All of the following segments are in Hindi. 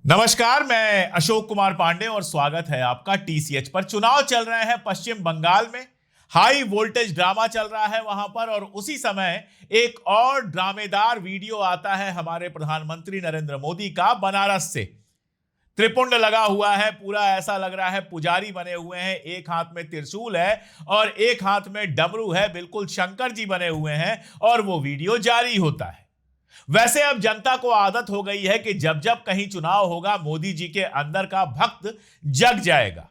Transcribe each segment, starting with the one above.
नमस्कार, मैं अशोक कुमार पांडे और स्वागत है आपका टीसीएच पर। चुनाव चल रहे हैं पश्चिम बंगाल में, हाई वोल्टेज ड्रामा चल रहा है वहां पर, और उसी समय एक और ड्रामेदार वीडियो आता है हमारे प्रधानमंत्री नरेंद्र मोदी का बनारस से। त्रिपुंड लगा हुआ है, पूरा ऐसा लग रहा है पुजारी बने हुए हैं, एक हाथ में त्रिशूल है और एक हाथ में डमरू है, बिल्कुल शंकर जी बने हुए हैं, और वो वीडियो जारी होता है। वैसे अब जनता को आदत हो गई है कि जब जब कहीं चुनाव होगा मोदी जी के अंदर का भक्त जग जाएगा।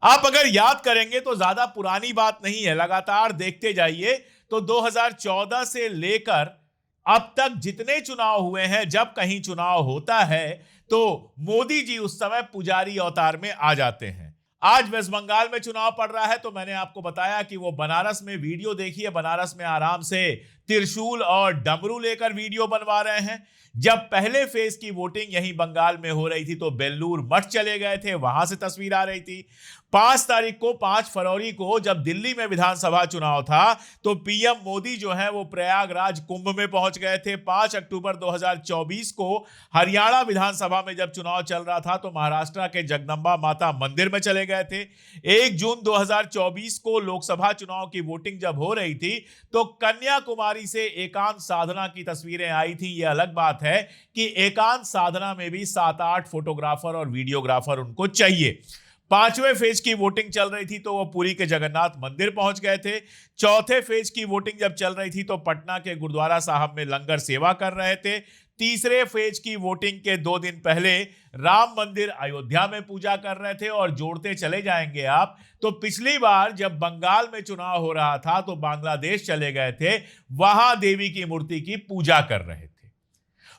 आप अगर याद करेंगे तो ज्यादा पुरानी बात नहीं है, लगातार देखते जाइए तो 2014 से लेकर अब तक जितने चुनाव हुए हैं, जब कहीं चुनाव होता है तो मोदी जी उस समय पुजारी अवतार में आ जाते हैं। आज वेस्ट बंगाल में चुनाव पड़ रहा है तो मैंने आपको बताया कि वो बनारस में वीडियो देखिए, बनारस में आराम से त्रिशूल और डमरू लेकर वीडियो बनवा रहे हैं। जब पहले फेज की वोटिंग यहीं बंगाल में हो रही थी तो बेल्लूर मठ चले गए थे, वहां से तस्वीर आ रही थी। 5 फरवरी को जब दिल्ली में विधानसभा चुनाव था तो पीएम मोदी जो है वो प्रयागराज कुंभ में पहुंच गए थे। 5 अक्टूबर 2024 को हरियाणा विधानसभा में जब चुनाव चल रहा था तो महाराष्ट्र के जगदंबा माता मंदिर में चले गए थे। 1 जून 2024 को लोकसभा चुनाव की वोटिंग जब हो रही थी तो कन्याकुमारी से एकांत साधना की तस्वीरें आई थी। यह अलग बात है कि एकांत साधना में भी 7-8 फोटोग्राफर और वीडियोग्राफर उनको चाहिए। 5वें फेज की वोटिंग चल रही थी तो वो पुरी के जगन्नाथ मंदिर पहुंच गए थे। चौथे फेज की वोटिंग जब चल रही थी तो पटना के गुरुद्वारा साहब में लंगर सेवा कर रहे थे। तीसरे फेज की वोटिंग के 2 दिन पहले राम मंदिर अयोध्या में पूजा कर रहे थे। और जोड़ते चले जाएंगे आप तो पिछली बार जब बंगाल में चुनाव हो रहा था तो बांग्लादेश चले गए थे, वहां देवी की मूर्ति की पूजा कर रहे थे।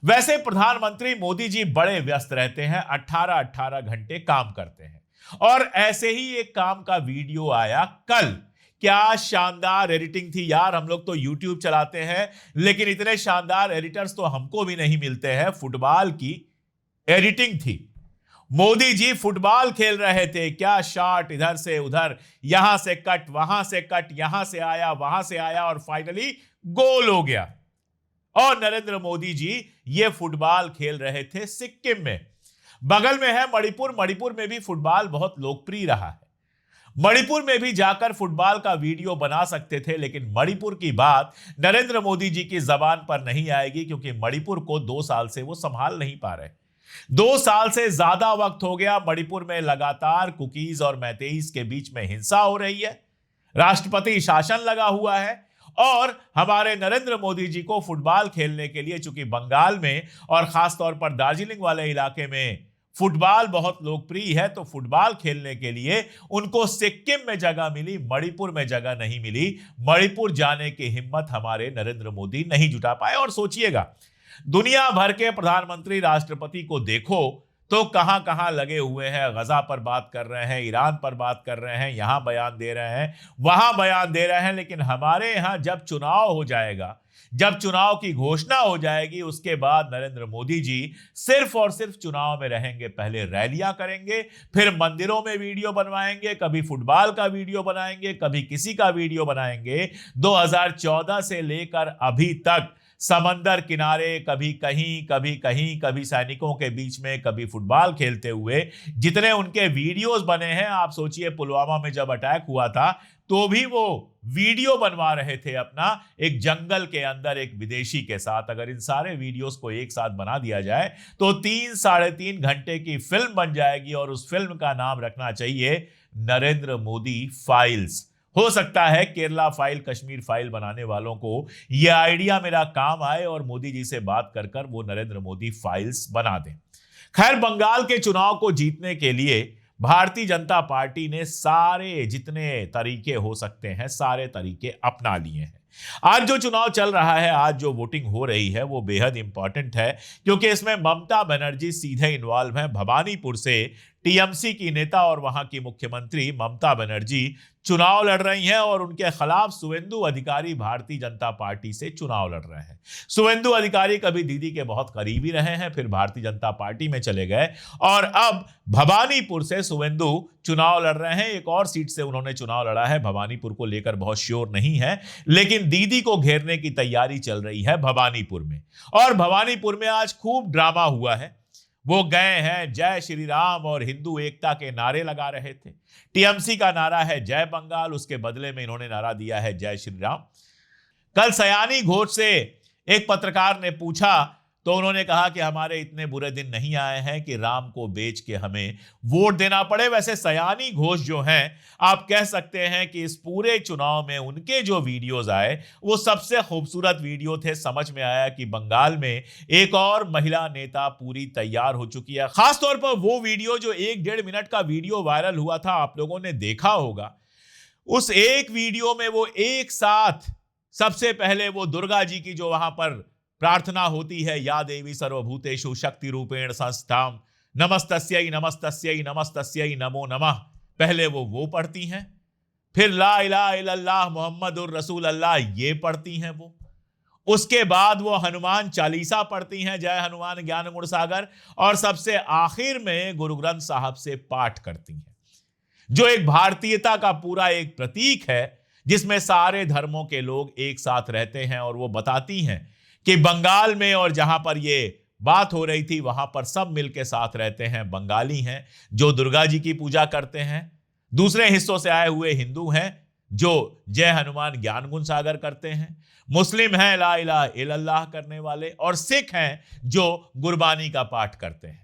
वैसे प्रधानमंत्री मोदी जी बड़े व्यस्त रहते हैं, 18-18 घंटे काम करते हैं, और ऐसे ही एक काम का वीडियो आया कल। क्या शानदार एडिटिंग थी यार। हम लोग तो YouTube चलाते हैं लेकिन इतने शानदार एडिटर्स तो हमको भी नहीं मिलते हैं। फुटबॉल की एडिटिंग थी, मोदी जी फुटबॉल खेल रहे थे। क्या शॉट, इधर से उधर, यहां से कट, वहां से कट, यहां से आया, वहां से आया, और फाइनली गोल हो गया। और नरेंद्र मोदी जी ये फुटबॉल खेल रहे थे सिक्किम में। बगल में है मणिपुर, मणिपुर में भी फुटबॉल बहुत लोकप्रिय रहा है। मणिपुर में भी जाकर फुटबॉल का वीडियो बना सकते थे, लेकिन मणिपुर की बात नरेंद्र मोदी जी की जबान पर नहीं आएगी क्योंकि मणिपुर को 2 साल से वो संभाल नहीं पा रहे। 2 साल से ज्यादा वक्त हो गया। मणिपुर में लगातार कुकीज और मैतेईस के बीच में हिंसा हो रही है, राष्ट्रपति शासन लगा हुआ है, और हमारे नरेंद्र मोदी जी को फुटबॉल खेलने के लिए, चूंकि बंगाल में और खासतौर पर दार्जिलिंग वाले इलाके में फुटबॉल बहुत लोकप्रिय है, तो फुटबॉल खेलने के लिए उनको सिक्किम में जगह मिली, मणिपुर में जगह नहीं मिली। मणिपुर जाने की हिम्मत हमारे नरेंद्र मोदी नहीं जुटा पाए। और सोचिएगा, दुनिया भर के प्रधानमंत्री, राष्ट्रपति को देखो तो कहां कहां लगे हुए हैं। गजा पर बात कर रहे हैं, ईरान पर बात कर रहे हैं, यहां बयान दे रहे हैं, वहां बयान दे रहे हैं, लेकिन हमारे यहां जब चुनाव हो जाएगा, जब चुनाव की घोषणा हो जाएगी, उसके बाद नरेंद्र मोदी जी सिर्फ और सिर्फ चुनाव में रहेंगे। पहले रैलियां करेंगे, फिर मंदिरों में वीडियो बनवाएंगे, कभी फुटबॉल का वीडियो बनाएंगे, कभी किसी का वीडियो बनाएंगे। 2014 से लेकर अभी तक समंदर किनारे, कभी कहीं कभी कहीं, कभी सैनिकों के बीच में, कभी फुटबॉल खेलते हुए जितने उनके वीडियोस बने हैं। आप सोचिए, पुलवामा में जब अटैक हुआ था तो भी वो वीडियो बनवा रहे थे अपना, एक जंगल के अंदर एक विदेशी के साथ। अगर इन सारे वीडियोस को एक साथ बना दिया जाए तो 3-3.5 घंटे की फिल्म बन जाएगी, और उस फिल्म का नाम रखना चाहिए नरेंद्र मोदी फाइल्स। हो सकता है केरला फाइल, कश्मीर फाइल बनाने वालों को यह आइडिया मेरा काम आए और मोदी जी से बात कर कर वो नरेंद्र मोदी फाइल्स बना दें। खैर, बंगाल के चुनाव को जीतने के लिए भारतीय जनता पार्टी ने सारे जितने तरीके हो सकते हैं, सारे तरीके अपना लिए हैं। आज जो चुनाव चल रहा है, आज जो वोटिंग हो रही है, वो बेहद इंपॉर्टेंट है क्योंकि इसमें ममता बनर्जी सीधे इन्वॉल्व हैं। भवानीपुर से टीएमसी की नेता और वहां की मुख्यमंत्री ममता बनर्जी चुनाव लड़ रही हैं, और उनके खिलाफ शुवेंदु अधिकारी भारतीय जनता पार्टी से चुनाव लड़ रहे हैं। शुवेंदु अधिकारी कभी दीदी के बहुत करीबी रहे हैं, फिर भारतीय जनता पार्टी में चले गए, और अब भवानीपुर से शुवेंदु चुनाव लड़ रहे हैं। एक और सीट से उन्होंने चुनाव लड़ा है, भवानीपुर को लेकर बहुत श्योर नहीं है, लेकिन दीदी को घेरने की तैयारी चल रही है भवानीपुर में। और भवानीपुर में आज खूब ड्रामा हुआ है। वो गए हैं जय श्री राम और हिंदू एकता के नारे लगा रहे थे। टीएमसी का नारा है जय बंगाल, उसके बदले में इन्होंने नारा दिया है जय श्री राम। कल सयानी घोष से एक पत्रकार ने पूछा तो उन्होंने कहा कि हमारे इतने बुरे दिन नहीं आए हैं कि राम को बेच के हमें वोट देना पड़े। वैसे सयानी घोष जो हैं, आप कह सकते हैं कि इस पूरे चुनाव में उनके जो वीडियोस आए वो सबसे खूबसूरत वीडियो थे। समझ में आया कि बंगाल में एक और महिला नेता पूरी तैयार हो चुकी है। खासतौर पर वो वीडियो जो 1-1.5 मिनट का वीडियो वायरल हुआ था, आप लोगों ने देखा होगा। उस एक वीडियो में वो एक साथ सबसे पहले वो दुर्गा जी की जो वहां पर प्रार्थना होती है, या देवी सर्वभूतेषु शक्ति रूपेण संस्थाम नमस्तस्यै नमस्तस्यै नमस्तस्यै नमो नमः, पहले वो पढ़ती हैं। फिर ला इलाहा इल्लल्लाह मुहम्मदुर रसूल अल्लाह ये पढ़ती हैं वो। उसके बाद वो हनुमान चालीसा पढ़ती हैं, जय हनुमान ज्ञान गुण सागर। और सबसे आखिर में गुरु ग्रंथ साहब से पाठ करती हैं, जो एक भारतीयता का पूरा एक प्रतीक है, जिसमें सारे धर्मों के लोग एक साथ रहते हैं। और वो बताती हैं कि बंगाल में और जहां पर ये बात हो रही थी वहां पर सब मिलके साथ रहते हैं। बंगाली हैं जो दुर्गा जी की पूजा करते हैं, दूसरे हिस्सों से आए हुए हिंदू हैं जो जय हनुमान ज्ञान गुण सागर करते हैं, मुस्लिम हैं ला इलाहा इल्लल्लाह करने वाले, और सिख हैं जो गुरबानी का पाठ करते हैं।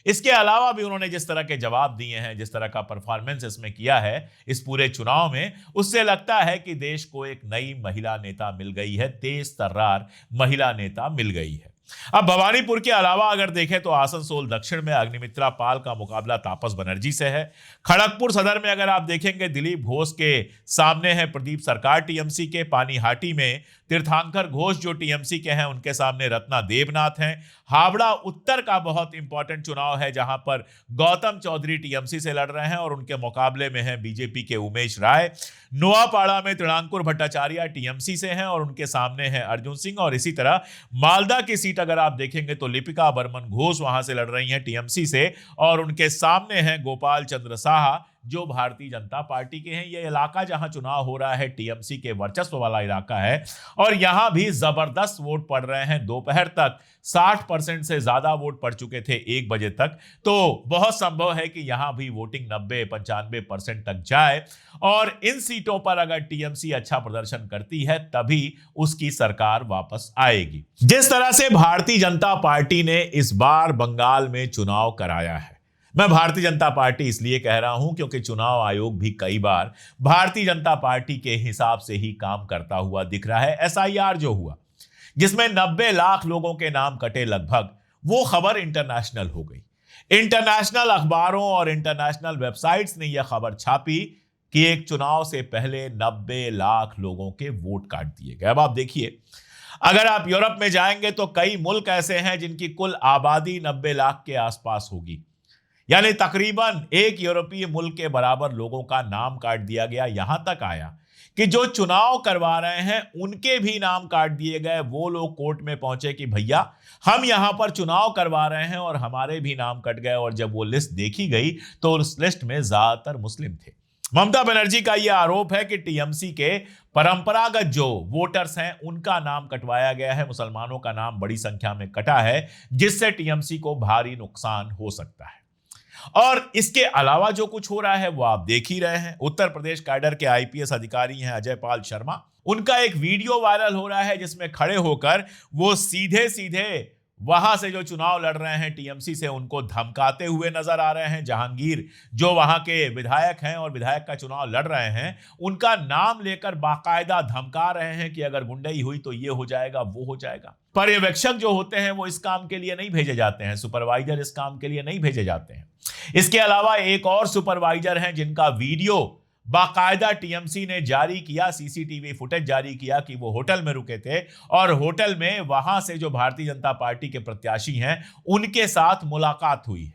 इसके अलावा भी उन्होंने जिस तरह के जवाब दिए हैं, जिस तरह का परफॉर्मेंस इसमें किया है इस पूरे चुनाव में, उससे लगता है कि देश को एक नई महिला नेता मिल गई है, तेज तर्रार महिला नेता मिल गई है। अब भवानीपुर के अलावा अगर देखें तो आसनसोल दक्षिण में अग्निमित्रा पाल का मुकाबला तापस बनर्जी से है। खड़गपुर सदर में अगर आप देखेंगे दिलीप घोष के सामने है प्रदीप सरकार टीएमसी के। पानीहाटी में तीर्थंकर घोष जो टीएमसी के हैं उनके सामने रत्ना देवनाथ हैं। हावड़ा उत्तर का बहुत इंपॉर्टेंट चुनाव है जहां पर गौतम चौधरी टीएमसी से लड़ रहे हैं और उनके मुकाबले में है बीजेपी के उमेश राय। नोआपाड़ा में त्रिणांकुर भट्टाचार्य टीएमसी से हैं और उनके सामने है अर्जुन सिंह। और इसी तरह मालदा की सीट अगर आप देखेंगे तो लिपिका बर्मन घोष वहां से लड़ रही हैं टीएमसी से और उनके सामने हैं गोपाल चंद्र साहा जो भारतीय जनता पार्टी के हैं। यह इलाका जहां चुनाव हो रहा है टीएमसी के वर्चस्व वाला इलाका है और यहां भी जबरदस्त वोट पड़ रहे हैं। दोपहर तक 60% से ज्यादा वोट पड़ चुके थे 1 बजे तक, तो बहुत संभव है कि यहां भी वोटिंग 90-95% तक जाए और इन सीटों पर अगर टीएमसी अच्छा प्रदर्शन करती है तभी उसकी सरकार वापस आएगी। जिस तरह से भारतीय जनता पार्टी ने इस बार बंगाल में चुनाव कराया है, मैं भारतीय जनता पार्टी इसलिए कह रहा हूं क्योंकि चुनाव आयोग भी कई बार भारतीय जनता पार्टी के हिसाब से ही काम करता हुआ दिख रहा है। एसआईआर जो हुआ जिसमें 90 लाख लोगों के नाम कटे लगभग, वो खबर इंटरनेशनल हो गई। इंटरनेशनल अखबारों और इंटरनेशनल वेबसाइट्स ने यह खबर छापी कि एक चुनाव से पहले 90 लाख लोगों के वोट काट दिए गए। अब आप देखिए, अगर आप यूरोप में जाएंगे तो कई मुल्क ऐसे हैं जिनकी कुल आबादी 90 लाख के आसपास होगी, यानी तकरीबन एक यूरोपीय मुल्क के बराबर लोगों का नाम काट दिया गया। यहां तक आया कि जो चुनाव करवा रहे हैं उनके भी नाम काट दिए गए। वो लोग कोर्ट में पहुंचे कि भैया हम यहां पर चुनाव करवा रहे हैं और हमारे भी नाम कट गए। और जब वो लिस्ट देखी गई तो उस लिस्ट में ज्यादातर मुस्लिम थे। ममता बनर्जी का यह आरोप है कि टीएमसी के परंपरागत जो वोटर्स हैं उनका नाम कटवाया गया है, मुसलमानों का नाम बड़ी संख्या में कटा है, जिससे टीएमसी को भारी नुकसान हो सकता है। और इसके अलावा जो कुछ हो रहा है वो आप देख ही रहे हैं। उत्तर प्रदेश कैडर के आईपीएस अधिकारी हैं अजय पाल शर्मा, उनका एक वीडियो वायरल हो रहा है जिसमें खड़े होकर वो सीधे सीधे वहां से जो चुनाव लड़ रहे हैं टीएमसी से उनको धमकाते हुए नजर आ रहे हैं। जहांगीर जो वहां के विधायक हैं और विधायक का चुनाव लड़ रहे हैं, उनका नाम लेकर बाकायदा धमका रहे हैं कि अगर गुंडई हुई तो ये हो जाएगा, वो हो जाएगा। पर्यवेक्षक जो होते हैं वो इस काम के लिए नहीं भेजे जाते हैं, सुपरवाइजर इस काम के लिए नहीं भेजे जाते हैं। इसके अलावा एक और सुपरवाइजर हैं जिनका वीडियो बाकायदा टीएमसी ने जारी किया, सीसीटीवी फुटेज जारी किया कि वो होटल में रुके थे और होटल में वहां से जो भारतीय जनता पार्टी के प्रत्याशी हैं उनके साथ मुलाकात हुई है।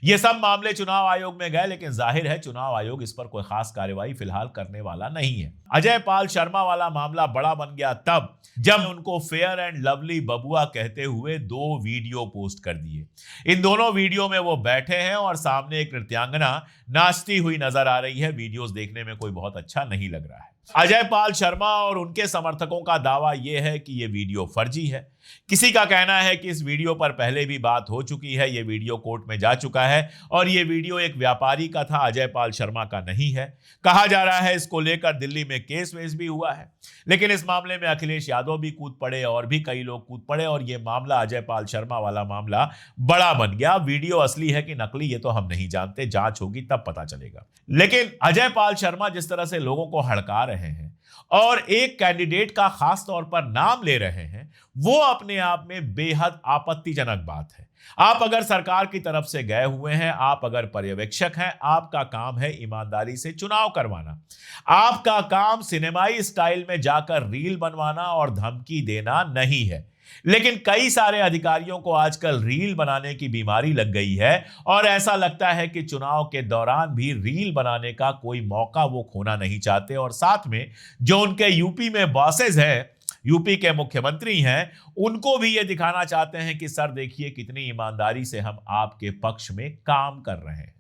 ये सब मामले चुनाव आयोग में गए, लेकिन जाहिर है चुनाव आयोग इस पर कोई खास कार्रवाई फिलहाल करने वाला नहीं है। अजय पाल शर्मा वाला मामला बड़ा बन गया तब जब उनको फेयर एंड लवली बबुआ कहते हुए 2 वीडियो पोस्ट कर दिए। इन दोनों वीडियो में वो बैठे हैं और सामने एक नृत्यांगना नाचती हुई नजर आ रही है। वीडियोस देखने में कोई बहुत अच्छा नहीं लग रहा है। अजय पाल शर्मा और उनके समर्थकों का दावा यह है कि यह वीडियो फर्जी है। किसी का कहना है कि इस वीडियो पर पहले भी बात हो चुकी है, यह वीडियो कोर्ट में जा चुका है और यह वीडियो एक व्यापारी का था, अजय पाल शर्मा का नहीं है। कहा जा रहा है इसको लेकर दिल्ली में केस वेस भी हुआ है, लेकिन इस मामले में अखिलेश यादव भी कूद पड़े और भी कई लोग कूद पड़े और यह मामला अजय पाल शर्मा वाला मामला बड़ा बन गया। वीडियो असली है कि नकली ये तो हम नहीं जानते, जांच होगी तब पता चलेगा। लेकिन अजय पाल शर्मा जिस तरह से लोगों को हड़का रहे हैं और एक कैंडिडेट का खास तौर पर नाम ले रहे हैं, वो अपने आप में बेहद आपत्तिजनक बात है। आप अगर सरकार की तरफ से गए हुए हैं, आप अगर पर्यवेक्षक हैं, आपका काम है ईमानदारी से चुनाव करवाना। आपका काम सिनेमाई स्टाइल में जाकर रील बनवाना और धमकी देना नहीं है। लेकिन कई सारे अधिकारियों को आजकल रील बनाने की बीमारी लग गई है और ऐसा लगता है कि चुनाव के दौरान भी रील बनाने का कोई मौका वो खोना नहीं चाहते और साथ में जो उनके यूपी में बॉसेस हैं, यूपी के मुख्यमंत्री हैं, उनको भी ये दिखाना चाहते हैं कि सर देखिए कितनी ईमानदारी से हम आपके पक्ष में काम कर रहे हैं।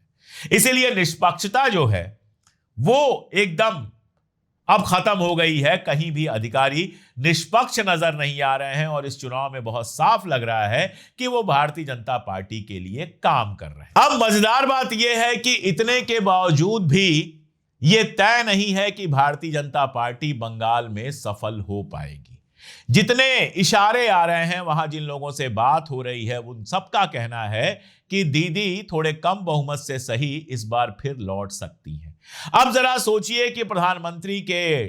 इसीलिए निष्पक्षता जो है वो एकदम अब खत्म हो गई है। कहीं भी अधिकारी निष्पक्ष नजर नहीं आ रहे हैं और इस चुनाव में बहुत साफ लग रहा है कि वो भारतीय जनता पार्टी के लिए काम कर रहे हैं। अब मजेदार बात यह है कि इतने के बावजूद भी यह तय नहीं है कि भारतीय जनता पार्टी बंगाल में सफल हो पाएगी। जितने इशारे आ रहे हैं, वहां जिन लोगों से बात हो रही है, उन सबका कहना है कि दीदी थोड़े कम बहुमत से सही इस बार फिर लौट सकती हैं। अब जरा सोचिए कि प्रधानमंत्री के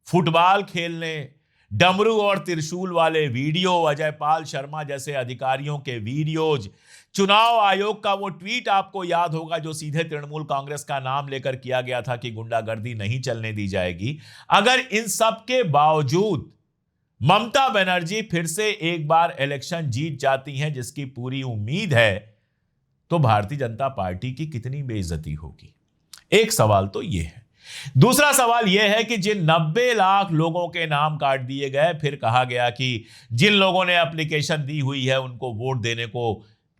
फुटबॉल खेलने, डमरू और त्रिशूल वाले वीडियो, अजय पाल शर्मा जैसे अधिकारियों के वीडियोज, चुनाव आयोग का वो ट्वीट आपको याद होगा जो सीधे तृणमूल कांग्रेस का नाम लेकर किया गया था कि गुंडागर्दी नहीं चलने दी जाएगी। अगर इन सब के बावजूद ममता बनर्जी फिर से एक बार इलेक्शन जीत जाती हैं, जिसकी पूरी उम्मीद है, तो भारतीय जनता पार्टी की कितनी बेइज्जती होगी। एक सवाल तो यह है। दूसरा सवाल यह है कि जिन 90 लाख लोगों के नाम काट दिए गए, फिर कहा गया कि जिन लोगों ने एप्लीकेशन दी हुई है उनको वोट देने को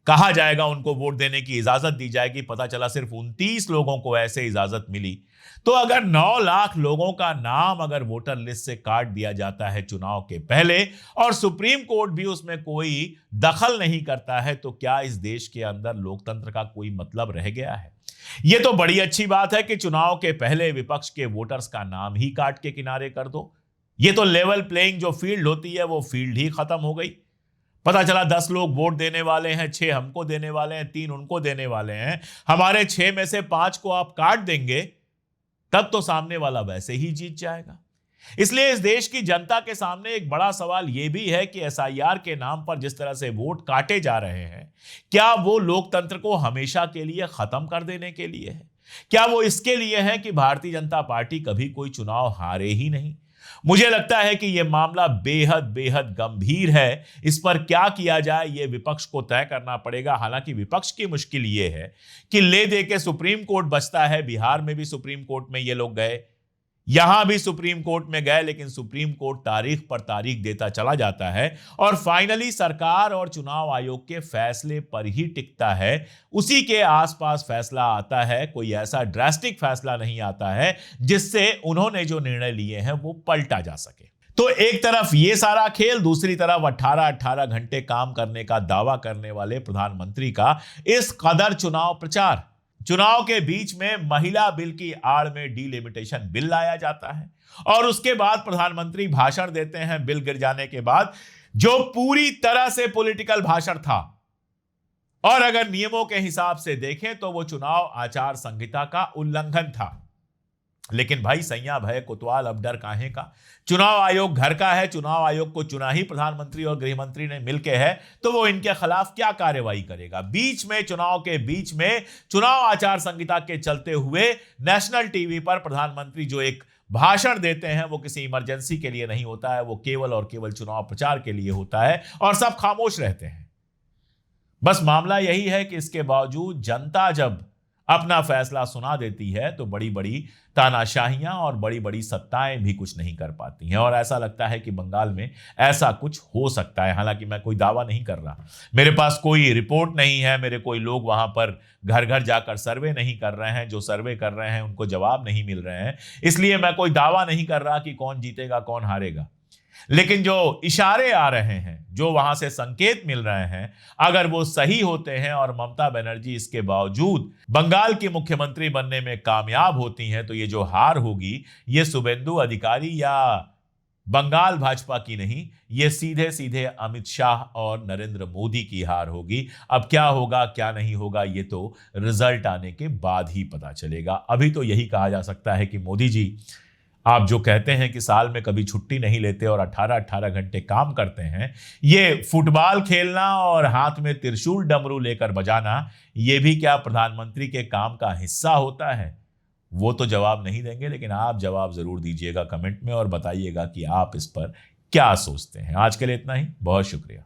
कहा जाएगा, उनको वोट देने की इजाजत दी जाएगी। पता चला सिर्फ 29 लोगों को ऐसे इजाजत मिली। तो अगर 9 लाख लोगों का नाम अगर वोटर लिस्ट से काट दिया जाता है चुनाव के पहले और सुप्रीम कोर्ट भी उसमें कोई दखल नहीं करता है, तो क्या इस देश के अंदर लोकतंत्र का कोई मतलब रह गया है? यह तो बड़ी अच्छी बात है कि चुनाव के पहले विपक्ष के वोटर्स का नाम ही काट के किनारे कर दो। यह तो लेवल प्लेइंग जो फील्ड होती है वो फील्ड ही खत्म हो गई। पता चला 10 लोग वोट देने वाले हैं, 6 हमको देने वाले हैं, 3 उनको देने वाले हैं, हमारे 6 में से 5 को आप काट देंगे, तब तो सामने वाला वैसे ही जीत जाएगा। इसलिए इस देश की जनता के सामने एक बड़ा सवाल यह भी है कि एसआईआर के नाम पर जिस तरह से वोट काटे जा रहे हैं, क्या वो लोकतंत्र को हमेशा के लिए खत्म कर देने के लिए है? क्या वो इसके लिए है कि भारतीय जनता पार्टी कभी कोई चुनाव हारे ही नहीं? मुझे लगता है कि यह मामला बेहद बेहद गंभीर है। इस पर क्या किया जाए यह विपक्ष को तय करना पड़ेगा। हालांकि विपक्ष की मुश्किल यह है कि ले दे के सुप्रीम कोर्ट बचता है। बिहार में भी सुप्रीम कोर्ट में ये लोग गए, यहां भी सुप्रीम कोर्ट में गए, लेकिन सुप्रीम कोर्ट तारीख पर तारीख देता चला जाता है और फाइनली सरकार और चुनाव आयोग के फैसले पर ही टिकता है। उसी के आसपास फैसला आता है, कोई ऐसा ड्रास्टिक फैसला नहीं आता है जिससे उन्होंने जो निर्णय लिए हैं वो पलटा जा सके। तो एक तरफ ये सारा खेल, दूसरी तरफ 18-18 घंटे काम करने का दावा करने वाले प्रधानमंत्री का इस कदर चुनाव प्रचार। चुनाव के बीच में महिला बिल की आड़ में डिलिमिटेशन बिल लाया जाता है और उसके बाद प्रधानमंत्री भाषण देते हैं बिल गिर जाने के बाद, जो पूरी तरह से पॉलिटिकल भाषण था। और अगर नियमों के हिसाब से देखें तो वो चुनाव आचार संहिता का उल्लंघन था। लेकिन भाई सैया भय कोतवाल, अब डर काहे का? चुनाव आयोग घर का है, चुनाव आयोग को चुना ही प्रधानमंत्री और गृह मंत्री ने मिलकर है, तो वो इनके खिलाफ क्या कार्रवाई करेगा? बीच में, चुनाव के बीच में, चुनाव आचार संहिता के चलते हुए नेशनल टीवी पर प्रधानमंत्री जो एक भाषण देते हैं वो किसी इमरजेंसी के लिए नहीं होता है, वो केवल और केवल चुनाव प्रचार के लिए होता है और सब खामोश रहते हैं। बस मामला यही है कि इसके बावजूद जनता जब अपना फैसला सुना देती है तो बड़ी बड़ी तानाशाहियां और बड़ी बड़ी सत्ताएं भी कुछ नहीं कर पाती हैं। और ऐसा लगता है कि बंगाल में ऐसा कुछ हो सकता है। हालांकि मैं कोई दावा नहीं कर रहा, मेरे पास कोई रिपोर्ट नहीं है, मेरे कोई लोग वहां पर घर घर जाकर सर्वे नहीं कर रहे हैं, जो सर्वे कर रहे हैं उनको जवाब नहीं मिल रहे हैं, इसलिए मैं कोई दावा नहीं कर रहा कि कौन जीतेगा कौन हारेगा। लेकिन जो इशारे आ रहे हैं, जो वहां से संकेत मिल रहे हैं, अगर वो सही होते हैं और ममता बनर्जी इसके बावजूद बंगाल की मुख्यमंत्री बनने में कामयाब होती हैं, तो ये जो हार होगी ये शुभेंदु अधिकारी या बंगाल भाजपा की नहीं, ये सीधे सीधे अमित शाह और नरेंद्र मोदी की हार होगी। अब क्या होगा क्या नहीं होगा ये तो रिजल्ट आने के बाद ही पता चलेगा। अभी तो यही कहा जा सकता है कि मोदी जी, आप जो कहते हैं कि साल में कभी छुट्टी नहीं लेते और 18-18 घंटे काम करते हैं, ये फुटबॉल खेलना और हाथ में त्रिशूल डमरू लेकर बजाना, ये भी क्या प्रधानमंत्री के काम का हिस्सा होता है? वो तो जवाब नहीं देंगे, लेकिन आप जवाब जरूर दीजिएगा कमेंट में और बताइएगा कि आप इस पर क्या सोचते हैं। आज के लिए इतना ही, बहुत शुक्रिया।